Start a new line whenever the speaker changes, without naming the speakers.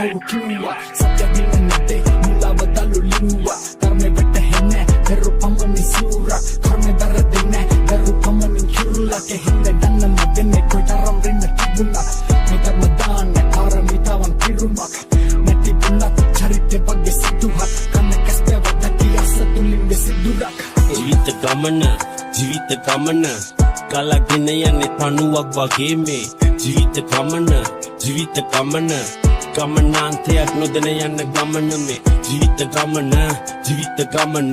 කවුරු කිව්වා සත්‍ය දින නැතේ මුලවදලු ලිව්වා ධර්මෙ වැටහෙන්නේ දරු පමණි සූරා කර්මෙ දරදෙන්නේ දරු පමණි චුරුලා කෙහිඳ දන්න මදෙන්නේ කොතරම් වෙන්න තිබුණා මේ ධර්ම දාන්නේ පාරමිතාවන් පිරුමක් නැති බුණා චරිතේ වගේ සිදුහත් කන්න කස්පේ වදටි අසතුලින් සිදුරක්
ජීවිත ගමන කලගෙන යන්නේ තනුවක් වගේ මේ ජීවිත ගමන ගමනාන්තයක් නොදැන යන ගමන මේ ජීවිත ගමන